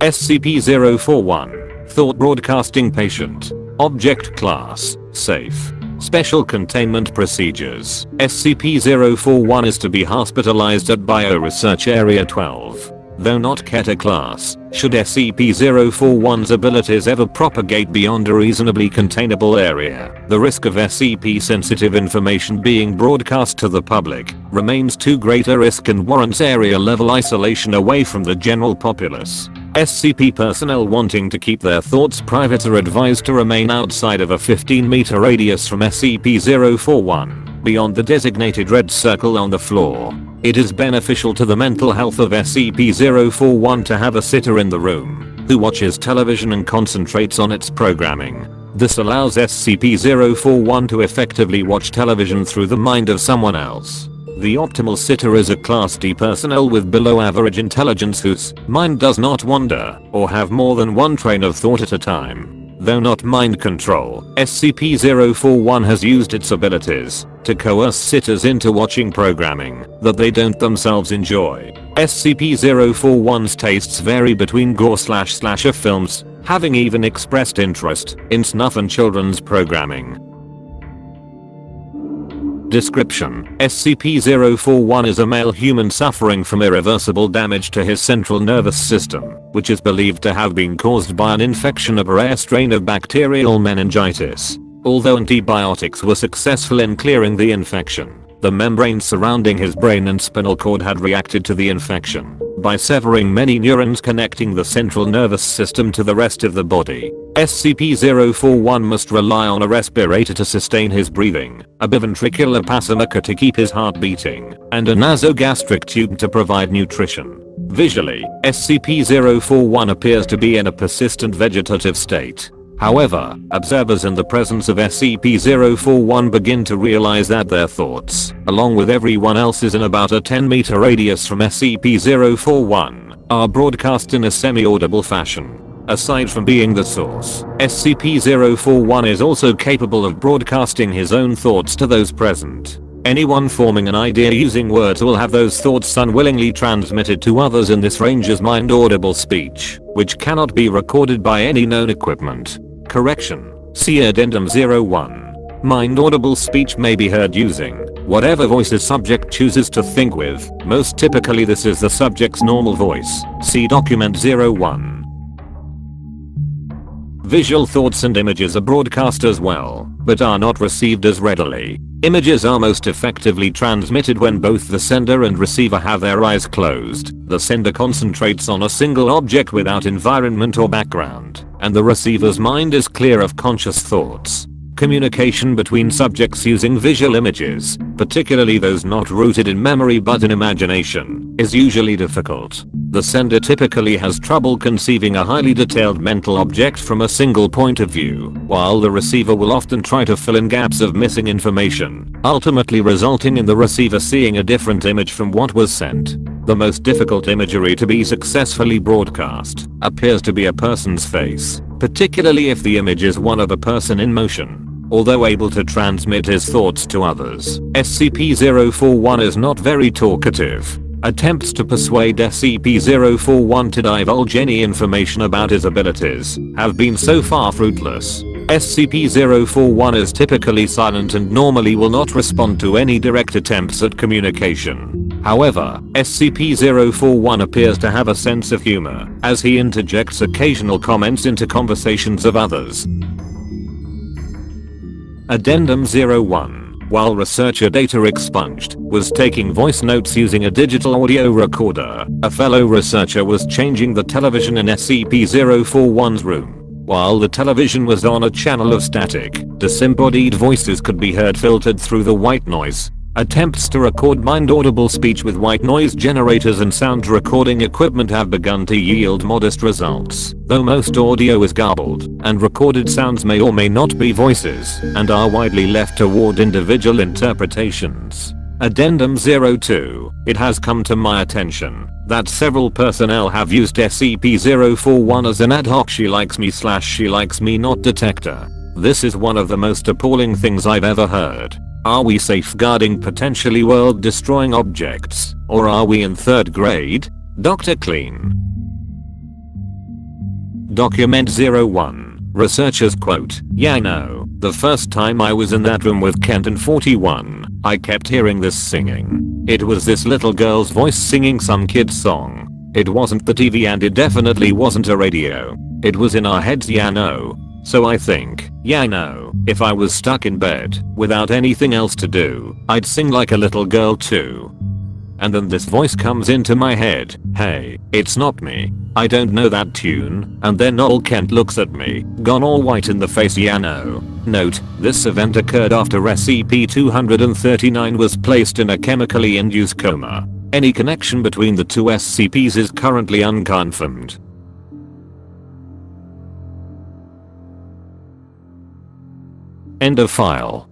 SCP-041. Thought Broadcasting Patient. Object Class. Safe. Special Containment Procedures. SCP-041 is to be hospitalized at Bioresearch Area 12. Though not Keter class, should SCP-041's abilities ever propagate beyond a reasonably containable area, the risk of SCP-sensitive information being broadcast to the public remains too great a risk and warrants area-level isolation away from the general populace. SCP personnel wanting to keep their thoughts private are advised to remain outside of a 15-meter radius from SCP-041, beyond the designated red circle on the floor. It is beneficial to the mental health of SCP-041 to have a sitter in the room, who watches television and concentrates on its programming. This allows SCP-041 to effectively watch television through the mind of someone else. The optimal sitter is a Class D personnel with below average intelligence whose mind does not wander or have more than one train of thought at a time. Though not mind control, SCP-041 has used its abilities to coerce sitters into watching programming that they don't themselves enjoy. SCP-041's tastes vary between gore/slasher films, having even expressed interest in snuff and children's programming. Description: SCP-041 is a male human suffering from irreversible damage to his central nervous system, which is believed to have been caused by an infection of a rare strain of bacterial meningitis. Although antibiotics were successful in clearing the infection, the membrane surrounding his brain and spinal cord had reacted to the infection by severing many neurons connecting the central nervous system to the rest of the body. SCP-041 must rely on a respirator to sustain his breathing, a biventricular pacemaker to keep his heart beating, and a nasogastric tube to provide nutrition. Visually, SCP-041 appears to be in a persistent vegetative state. However, observers in the presence of SCP-041 begin to realize that their thoughts, along with everyone else's in about a 10-meter radius from SCP-041, are broadcast in a semi-audible fashion. Aside from being the source, SCP-041 is also capable of broadcasting his own thoughts to those present. Anyone forming an idea using words will have those thoughts unwillingly transmitted to others in this range as mind-audible speech, which cannot be recorded by any known equipment. Correction. See Addendum 01. Mind-audible speech may be heard using whatever voice a subject chooses to think with. Most typically this is the subject's normal voice. See Document 01. Visual thoughts and images are broadcast as well, but are not received as readily. Images are most effectively transmitted when both the sender and receiver have their eyes closed. The sender concentrates on a single object without environment or background, and the receiver's mind is clear of conscious thoughts. Communication between subjects using visual images, particularly those not rooted in memory but in imagination, is usually difficult. The sender typically has trouble conceiving a highly detailed mental object from a single point of view, while the receiver will often try to fill in gaps of missing information, ultimately resulting in the receiver seeing a different image from what was sent. The most difficult imagery to be successfully broadcast appears to be a person's face, particularly if the image is one of a person in motion. Although able to transmit his thoughts to others, SCP-041 is not very talkative. Attempts to persuade SCP-041 to divulge any information about his abilities have been so far fruitless. SCP-041 is typically silent and normally will not respond to any direct attempts at communication. However, SCP-041 appears to have a sense of humor, as he interjects occasional comments into conversations of others. Addendum 01. While researcher data expunged was taking voice notes using a digital audio recorder, a fellow researcher was changing the television in SCP-041's room. While the television was on a channel of static, disembodied voices could be heard filtered through the white noise. Attempts to record mind-audible speech with white noise generators and sound recording equipment have begun to yield modest results, though most audio is garbled, and recorded sounds may or may not be voices, and are widely left toward individual interpretations. Addendum 02. It has come to my attention that several personnel have used SCP-041 as an ad hoc she likes me not detector. This is one of the most appalling things I've ever heard. Are we safeguarding potentially world-destroying objects, or are we in 3rd grade? Dr. Clean. Document 01. Researchers quote, "Yeah, no. The first time I was in that room with Kent and 41, I kept hearing this singing. It was this little girl's voice singing some kid's song. It wasn't the TV and it definitely wasn't a radio. It was in our heads, yeah no. So I think, yeah no, if I was stuck in bed without anything else to do, I'd sing like a little girl too. And then this voice comes into my head, hey, it's not me. I don't know that tune. And then old Kent looks at me, gone all white in the face, yeah no." Note, this event occurred after SCP-239 was placed in a chemically induced coma. Any connection between the two SCPs is currently unconfirmed. End of file.